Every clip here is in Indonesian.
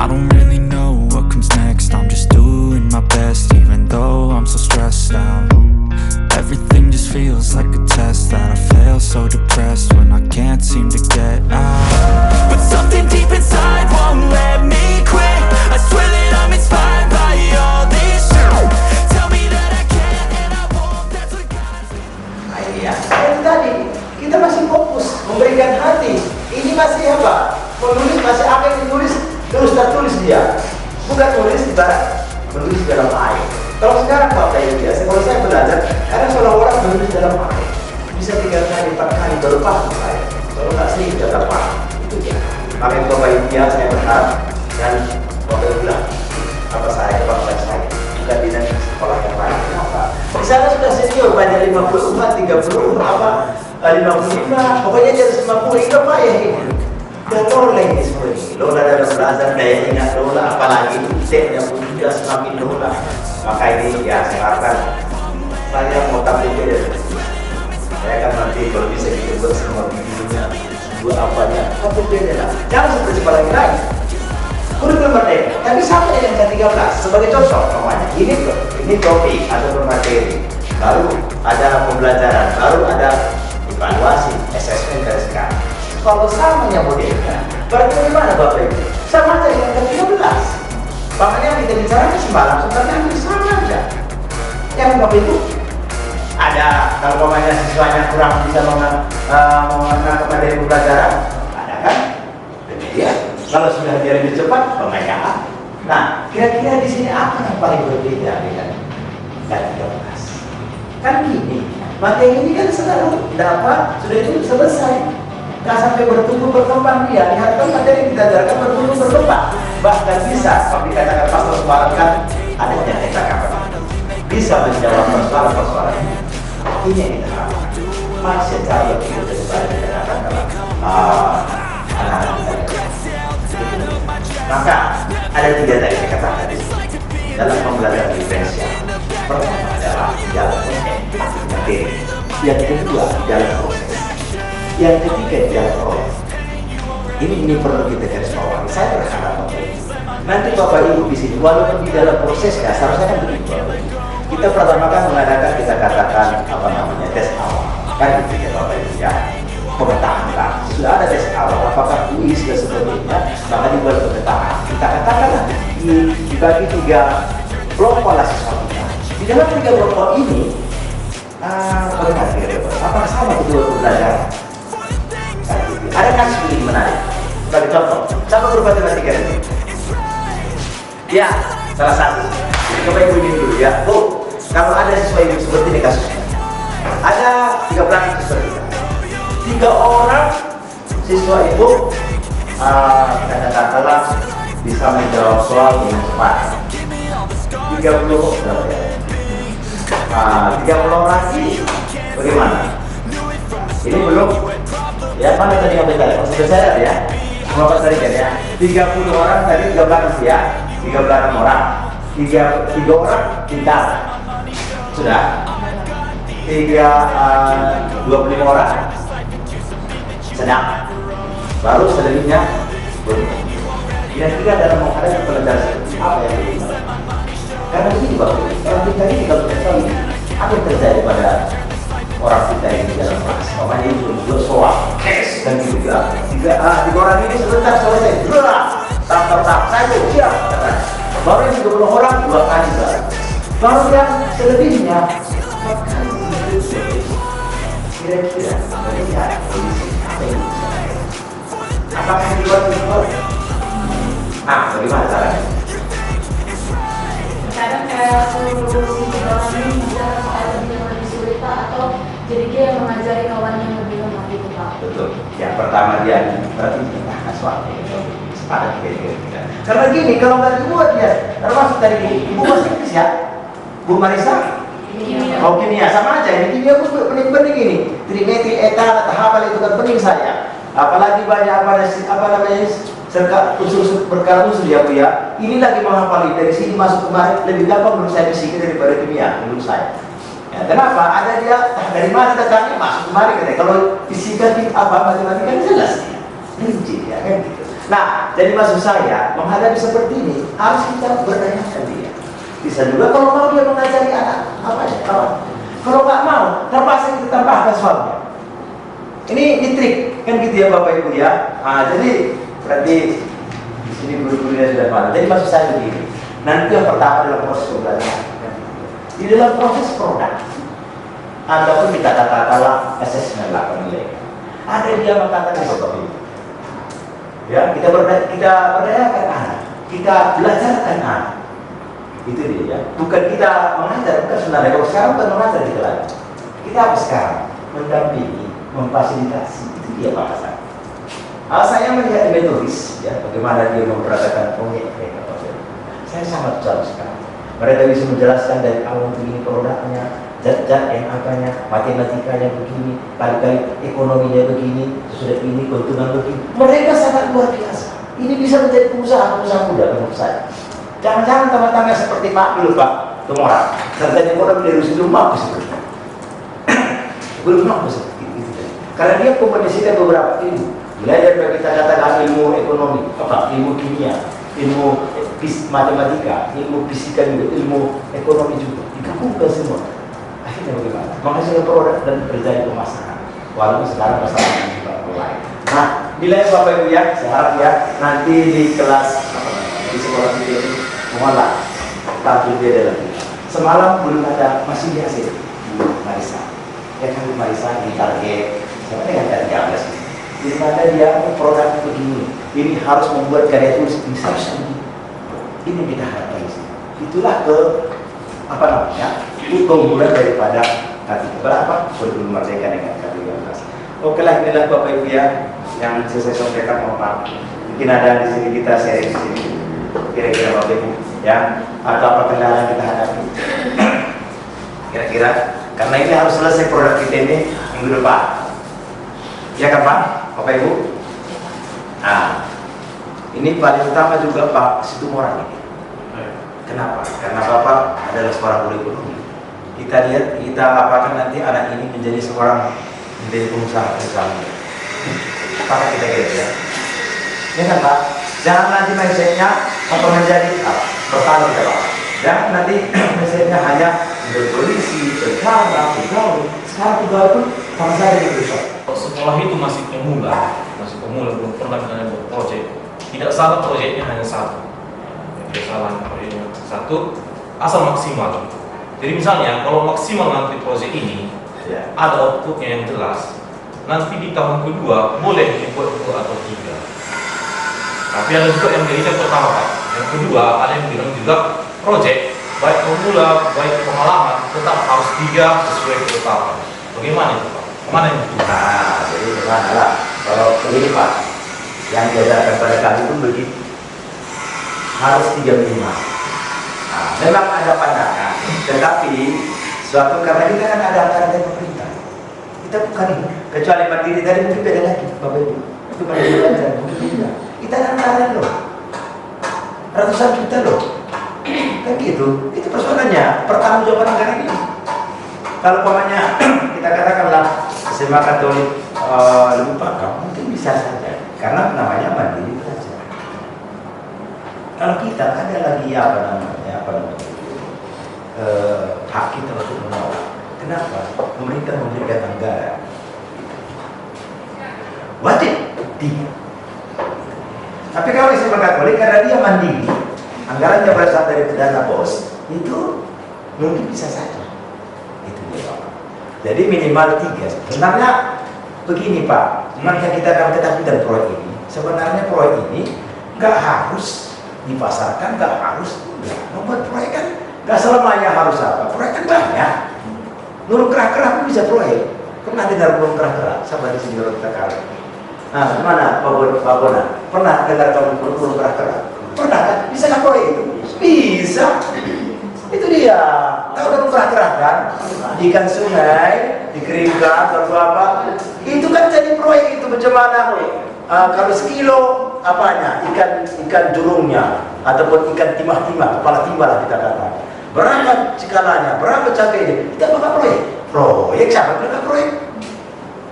don't really know what comes next. I'm just doing my best, even though I'm so stressed out. Everything just feels like a test that I fail, so depressed when I can't seem to get out. But something deep inside won't let me quit. I swear that I'm inspired by all this shit. Tell me that I can and I won't, that's what God said. Ya, yang tadi kita masih fokus memberikan hati. Ini masih apa? Menulis masih apa yang ditulis terus tertulis dia. Bukan tulis ibarat menulis dalam air. Kalau sekarang Bapak Ibu biasa, kalau saya belajar, kadang seorang orang menulis dalam air bisa 3 kali, 4 kali baru paham saya. Kalau nggak sih tidak paham. Itu dia. Makanya Bapak Ibu ya, saya berharap dan Bapak Ibu bilang apa saya, bangsa saya bukan di sekolah yang lain. Kenapa? Di sana sudah senior banyak 54, 30 apa 55, pokoknya di atas 50 itu apa ya ini? Dan lola ini semua ini, lola dalam belajar daya ingat lola, apalagi usia yang sudah semakin lola. Maka ini ya saya harapkan saya mau tampil beda. Saya akan nanti kalau bisa kita buat semua videonya, buat apanya, tampil beda lah. Jangan seperti sekolah yang lain. Kurikulum merdeka, tapi sama dengan ke-13 sebagai contoh namanya. Ini topik atau materi, baru ada pembelajaran, baru ada evaluasi, assessment dari sekarang. Kalau samanya modelnya, berarti bagaimana Bapak Ibu? Sama aja dengan ke-13. Makanya yang kita bicarakan semalam sebenarnya hampir sama aja. Yang Bapak Ibu ada kalau pemainnya siswanya kurang bisa mengenal materi pembelajaran, ada kan? Demikian. Kalau sudah dia lebih cepat, pemainnya. Nah, kira-kira di sini apa yang paling berbeda dengan ke-13? Kan gini, materi ini kan selalu dapat, sudah itu selesai. Nggak sampai bertumbuh berkembang dia, lihatkan materi yang diajarkan bertumbuh berkembang. Bahkan bisa, seperti katakan Pastor Suara kan, ada yang kita katakan bisa menjawab persoalan-persoalan ini. Ini yang kita harapkan. Masih jauh lebih daripada kita katakan anak-anak kita. Maka ada 3 tadi saya katakan dalam pembelajaran diferensial. Pertama adalah jalan materi, yang kedua jalan proses, yang ketiga jalan proses. Ini perlu kita garis bawahi. Saya berharap nanti Bapak Ibu di sini, walaupun di dalam prosesnya seharusnya kan begitu. Kita pertama kan mengadakan kita katakan apa namanya tes awal, kan gitu ya Bapak Ibu ya. Pemetaan kan sudah ada tes awal, apakah kuis dan sebagainya, maka dibuat pemetaan. Kita katakanlah dibagi 3 kelompok lah siswa kita. Di dalam 3 kelompok ini, bagaimana kira-kira? Apakah sama kedua pembelajaran? Ada kasus ini menarik. Sebagai contoh, sama guru matematika ini. Ya, salah satu. Coba Ibu ini dulu ya. Bu, kalau ada siswa Ibu seperti ini kasusnya. Ada 13 siswa kita. 3 orang siswa Ibu katakanlah bisa menjawab soal dengan cepat. 30 berapa ya? 30 lagi bagaimana? Ini belum ya, mana tadi yang beda? Sudah saya ya? Semua tadi kan ya? 30 orang tadi 13 ya? 36 orang 3 orang pintar sudah 25 orang sedang, baru selebihnya belum. Kira-kira dalam menghadapi pelajaran seperti apa yang bagaimana? Karena begini Bapak, orang kita ini kalau kita tahu apa yang terjadi pada orang kita ini dalam kelas, namanya itu juga soal, cash dan gitu juga. 3 orang ini sebentar selesai, tak, saya tuh siap. Baru yang 30 orang 2 kali baru yang selebihnya 4 kali. Kira-kira bagaimana kondisi? Apakah yang dibuat itu? Bagaimana caranya? Kadang kayak solusi orang ini bisa lebih sulit atau jadi dia yang mengajari kawan yang lebih lemah gitu Pak. Betul. Yang pertama dia berarti kita sesuatu itu sepadan kita. Karena gini, kalau nggak dibuat ya, termasuk dari Ibu masih ya, Bu Marisa. Kalau kimia sama aja, ini kimia pun pening-pening ini. Trimetri, eta, tahap itu kan pening saya. Apalagi banyak apa namanya serta unsur perkara unsur ya Bu ya. Ini lagi menghafal dari sini masuk kemarin lebih gampang menurut saya fisika daripada kimia menurut saya. Ya, kenapa? Ada dia dari mana datangnya masuk kemarin katanya. Kalau fisika apa matematika jelas rinci ya kan gitu. Nah, jadi maksud saya menghadapi seperti ini harus kita berdayakan dia. Bisa juga kalau mau dia mengajari anak apa ya kawan. Kalau nggak mau, terpaksa kita tambahkan soalnya. Ini trik kan gitu ya Bapak Ibu ya. Nah, jadi berarti di sini guru-gurunya sudah paham. Jadi maksud saya begini. Nanti yang pertama adalah proses pembelajaran. Di dalam proses produk ataupun kita katakanlah assessment lah penilaian. Ada dia mengatakan Bapak Ibu. Ya, kita berdayakan anak, kita belajarkan anak. Itu dia ya. Bukan kita mengajar, bukan sebenarnya. Kalau sekarang bukan mengajar kita lagi. Kita apa sekarang? Mendampingi, memfasilitasi. Itu dia bahasa. Saya melihat di metodis, ya, bagaimana dia memperagakan proyek mereka. Saya sangat jauh sekali. Mereka bisa menjelaskan dari awal begini produknya, zat-zat yang apanya, matematikanya begini, kali-kali ekonominya begini, sesudah ini keuntungan begini. Mereka sangat luar biasa. Ini bisa menjadi pengusaha muda menurut saya. Jangan-jangan tanda-tanda seperti Pak dulu Pak Tumorang. Sertanya orang dari situ mampu seperti itu. Belum mampu seperti itu. Karena dia kombinasikan beberapa ilmu. Belajar bagi kita katakan ilmu ekonomi, ilmu kimia, ilmu matematika, ilmu fisika juga, ilmu ekonomi juga. Digabungkan semua. Akhirnya bagaimana? Menghasilkan produk dan terjadi pemasaran. Walaupun sekarang masalahnya juga mulai. Nah, nilai Bapak Ibu ya, saya harap ya nanti di kelas di sekolah kita ini mohonlah tampil dia dalam ini. Semalam belum ada masih di hasil Bu Marisa. Ya kan Bu Marisa di target. Saya dengan target 13 ini. Di mana dia produk begini. Ini harus membuat karya tulis ini harus begini. Ini kita harapkan di sini. Itulah apa namanya? Itu keunggulan daripada berapa? Kurikulum Merdeka dengan K13. Oke lah, inilah Bapak Ibu ya yang saya sampaikan. Mohon maaf. Mungkin ada di sini kita sharing di sini. Kira-kira Bapak Ibu ya, atau apa kendala yang kita hadapi? Kira-kira karena ini harus selesai produk kita ini minggu depan. Ya kan Pak? Bapak Ibu? Nah, ini paling utama juga Pak Situmorang ini. Kenapa? Karena Bapak adalah seorang guru ekonomi. Kita lihat, kita apakan nanti anak ini menjadi pengusaha. Apa kita kira-kira? Ya kan Pak? Jangan nanti mindsetnya apa menjadi bertahan kita Pak. Jangan nanti mindsetnya hanya menjadi polisi, berkala, pegawai. Sekarang pegawai pun sama saya dengan besok. Sekolah itu masih pemula belum pernah dengan proyek. Tidak salah proyeknya hanya satu. Tidak salah proyeknya satu, asal maksimal. Jadi misalnya kalau maksimal nanti proyek ini ada outputnya yang jelas, nanti di tahun kedua boleh dibuat 2 atau 3. Tapi ada juga yang dari yang pertama Pak. Yang kedua ada yang bilang juga proyek baik pemula baik pengalaman tetap harus 3 sesuai ketetapan. Bagaimana itu Pak? Kemana yang betul? Nah, jadi bagaimana lah? Kalau begini Pak, yang diajarkan pada kami pun begitu. Harus 3 minimal. Nah, memang ada pandangan, tetapi suatu karena kita kan ada anggaran dari pemerintah. Kita bukan ini, kecuali mandiri dari mungkin beda lagi, Bapak Ibu. Itu mandiri dan mungkin beda. Kita ada anggaran loh, ratusan juta loh, kan gitu. Itu persoalannya, pertanggungjawaban anggaran ini. Kalau umpamanya kita katakanlah SMA Katolik lebih paham, mungkin bisa saja, karena namanya mandiri belajar. Kalau kita ada lagi hak kita untuk menolak. Kenapa? Pemerintah memberikan anggaran. Wajib tidak. Tapi kalau SMA Katolik karena dia mandiri, anggarannya berasal dari dana bos, itu mungkin bisa saja. Itu dia Pak. Jadi minimal 3. Sebenarnya begini Pak, yang kita akan ketahui dari proyek ini, sebenarnya proyek ini nggak harus dipasarkan, nggak harus membuat proyek kan nggak selamanya harus apa. Proyek kan banyak. Nurul Kerah-Kerah pun bisa proyek. Pernah dengar Nurul Kerah-Kerah? Sama di sini kita kali. Nah, mana Pak Bona? Pernah dengar kamu Nurul Kerah-Kerah? Pernah kan? Bisa nggak proyek itu? Bisa. Itu dia. Tahu Nurul Kerah-Kerah kan? Ikan sungai, dikeringkan atau apa? Itu kan jadi proyek itu bagaimana? Kalau sekilo apanya? Ikan jurungnya ataupun ikan timah-timah, kepala timah lah kita katakan. Berapa skalanya, berapa cabainya? Kita bakal proyek siapa mereka proyek?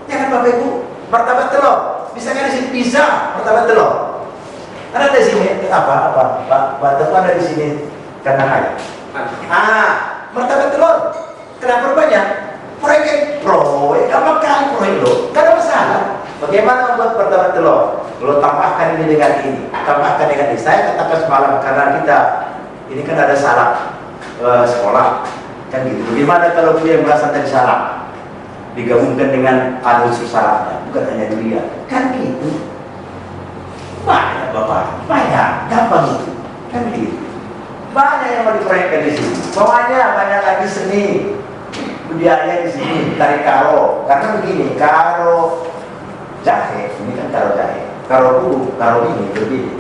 Ya kan Bapak Ibu, martabak telur, bisa nggak di sini? Bisa, martabak telur. Karena di sini Pak ada di sini kandang ayam. Martabak telur. Kenapa banyak? Proyek apa kali proyek lo? Gak ada masalah. Bagaimana membuat martabak telur? Lo tambahkan ini dengan ini, tambahkan dengan ini. Saya katakan semalam karena kita ini kan ada salak sekolah kan gitu. Bagaimana kalau dia berasal dari salak digabungkan dengan unsur salaknya, bukan hanya durian, kan gitu. Banyak bapak, banyak, gampang itu, kan gitu. Banyak yang mau diproyekkan di sini. Pokoknya banyak lagi seni budaya di sini, dari karo. Karena begini, karo jahe, ini kan karo jahe, karo bubuk, karo ini berbeda.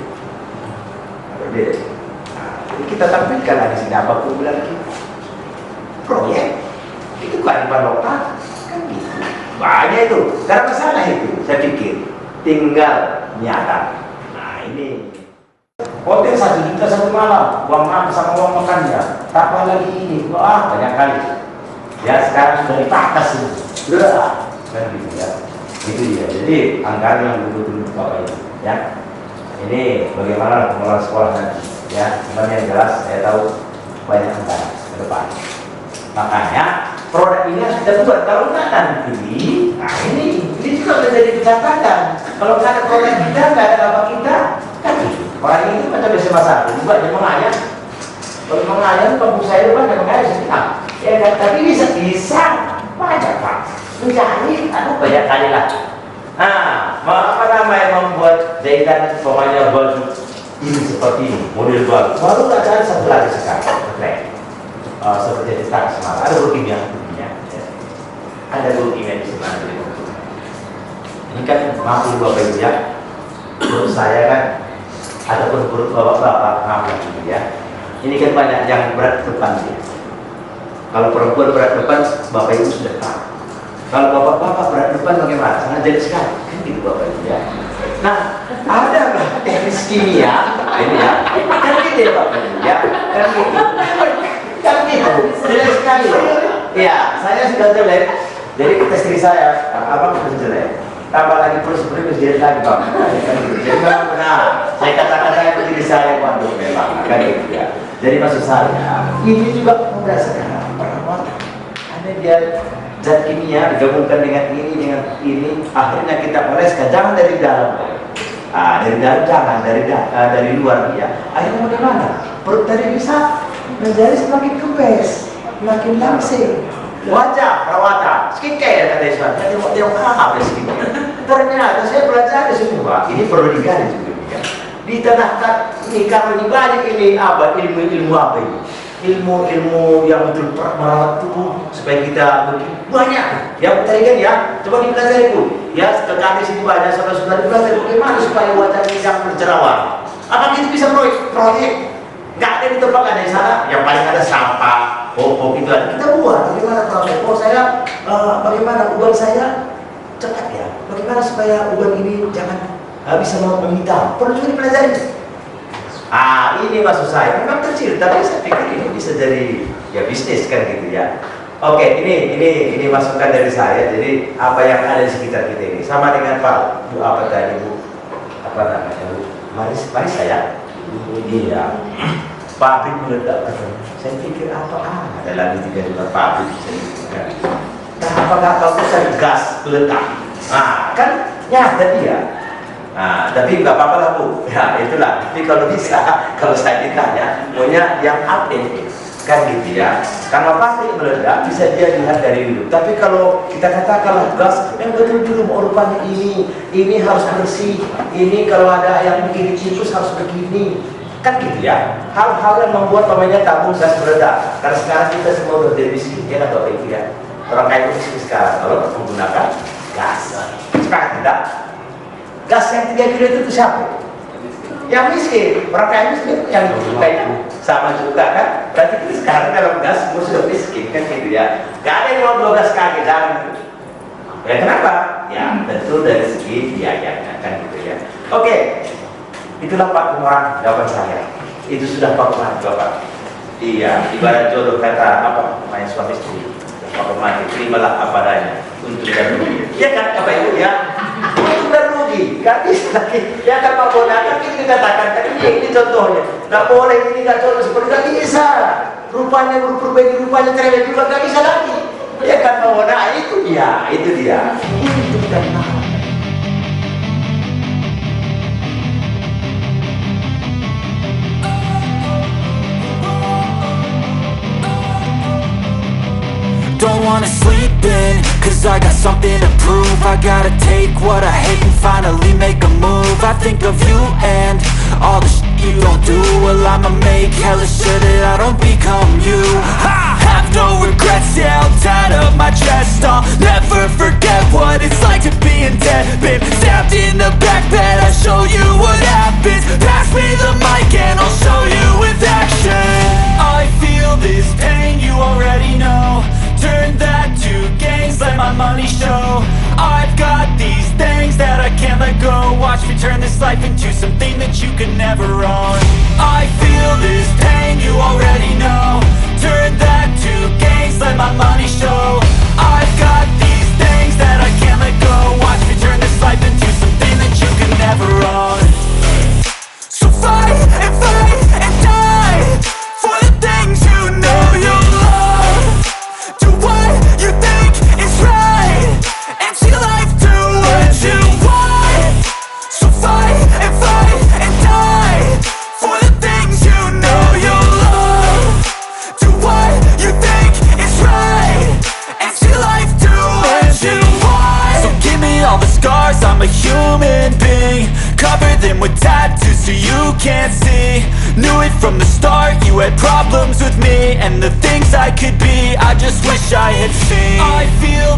Nah, jadi kita tampilkan di sini apa keunggulan kita. Proyek itu kearifan lokal, kan gitu. Banyak itu, karena masalah itu. Saya pikir tinggal nyata. Nah ini hotel 1 juta 1 malam, uang makan sama uang makannya, tambah lagi ini, wah banyak kali. Ya sekarang sudah dipangkas itu, sudah kan gitu ya. Itu dia. Jadi anggaran yang betul-betul bapak itu, ya. Ini bagaimana pengelolaan sekolah nanti, ya. Cuman yang jelas saya tahu banyak anggaran ke depan. Makanya produk ini harus kita buat. Kalau nggak nanti, nah ini juga menjadi catatan. Kalau nggak ada produk kita, nggak ada apa kita, kan gitu. Orang itu macam biasa masalah juga dia mengayam. Kalau mengayam kampung saya banyak mengayam sekitar. Ya kan, tapi bisa banyak pak. Mencari, banyak kali lah. Apa namanya membuat jahitan pokoknya baju ini seperti ini, model baru nggak cari satu lagi sekarang, keren. Seperti di sekarang semalam ada guru kimia, ada guru kimia di sana. Ini kan mampu bapak ibu ya. Menurut saya kan ataupun perut bapak-bapak maaf ya. Ini kan banyak yang berat depan dia. Kalau perempuan berat depan, bapak ibu sudah tahu. Kalau bapak-bapak berat depan bagaimana? Sangat jadi sekali, kan gitu bapak ibu ya. Nah, ada teknis kimia, ini ya, kan gitu ya bapak ibu ya, kan gitu, kan gitu, jadi sekali. Iya, saya sudah jelek, jadi istri saya, abang sudah jelek. Tambah lagi terus jadi lagi bang. Jadi memang benar. Saya kata-kata itu diri saya waduh memang kan gitu ya. Jadi maksud saya ini juga mudah sekarang perawatan. Ada dia zat kimia digabungkan dengan ini akhirnya kita oleskan jangan dari dalam. Dari dalam jangan dari luar ya. Akhirnya bagaimana? Perut tadi bisa menjadi semakin kempes, semakin langsing. Wajah perawatan skincare kata Islam. Jadi dia apa skincare? Ternyata saya belajar di sini Pak. Ini perlu digali juga ya. Ditanahkan ini kalau dibalik ini apa ilmu apa ini? Ilmu yang betul merawat tubuh supaya kita banyak. Ya tadi kan ya, coba dipelajari Bu. Ya sekarang di sini banyak saudara-saudara dipelajari bagaimana supaya wajah kita berjerawat. Apa kita bisa proyek? Nggak ada di tempat ada di sana. Yang paling ada sampah. Pokok itu kita buat bagaimana proses saya bagaimana uban saya cepat ya bagaimana supaya uban ini jangan bisa menghitam perlu juga dipelajari. Ini maksud saya memang kecil tapi saya pikir ini bisa jadi ya bisnis kan gitu ya. Oke, ini masukan dari saya. Jadi apa yang ada di sekitar kita ini sama dengan Pak Bu apa tadi Bu apa namanya Bu Maris saya iya pabrik meledak. Saya pikir apa ada lagi 3 juta pabrik nah apakah bagusan gas meledak kan nyata dia tapi nggak apa-apa lah Bu ya itulah. Tapi kalau bisa kalau saya ditanya maunya yang update kan gitu ya. Karena pabrik meledak bisa dia lihat dari dulu. Tapi kalau kita katakanlah gas yang betul dulu mau rupanya ini harus bersih, ini kalau ada yang begini tikus harus begini kan gitu ya. Hal-hal yang membuat namanya tabung gas meledak. Karena sekarang kita semua udah jadi miskin ya kan Bapak Ibu ya. Orang kaya miskin sekarang kalau menggunakan gas. Sekarang tidak. Gas yang 3 kilo itu siapa? Yang miskin. Orang kaya miskin yang kaya sama juga kan. Berarti kita sekarang dalam gas semua sudah miskin kan gitu ya. Gak ada yang mau 12 kaki jangan. Ya kenapa? Ya tentu dari segi biayanya kan gitu ya. Oke. Itulah Pak Kemurahan jawaban saya. Itu sudah Pak Kemurahan jawaban. Iya, ibarat jodoh kata apa? Main suami istri. Pak Kemurahan terimalah apa adanya untuk dan rugi. Iya kan Bapak Ibu ya? Untuk dan rugi. Kan bisa lagi. Ya kan Pak Bona, kan ini dikatakan, kan ini contohnya. Nggak boleh ini, nggak contoh seperti nggak bisa. Rupanya berubah, rupanya cerewet juga nggak bisa lagi. Ya kan Pak Bona, itu dia. Itu kita kenal. Don't wanna sleep in, cause I got something to prove. I gotta take what I hate and finally make a move. I think of you and all the shit you don't do. Well, I'ma make hella sure that I don't become you. I have no regrets, yeah, I'll tie up my chest. I'll never forget what it's like to be in debt. Been stabbed in the back bed, I'll show you what happens. Pass me the mic and I'll show you with action. I feel this pain, you already know. Turn that to gains, let my money show. I've got these things that I can't let go. Watch me turn this life into something that you could never own. I feel this pain, you already know. Turn that to gains, let my money show. I've got these things that I can't let go. Watch me turn this life into something that you could never own. So fight and die for the things you know you love. Do what you think is right, and see life do what you want. So fight and die for the things you know you love. Do what you think is right, and see life do what you want. So give me all the scars, I'm a human being. Cover them with tattoos so you can't see. Knew it from the start, you had problems with me and the things I could be, I just wish I had seen. I feel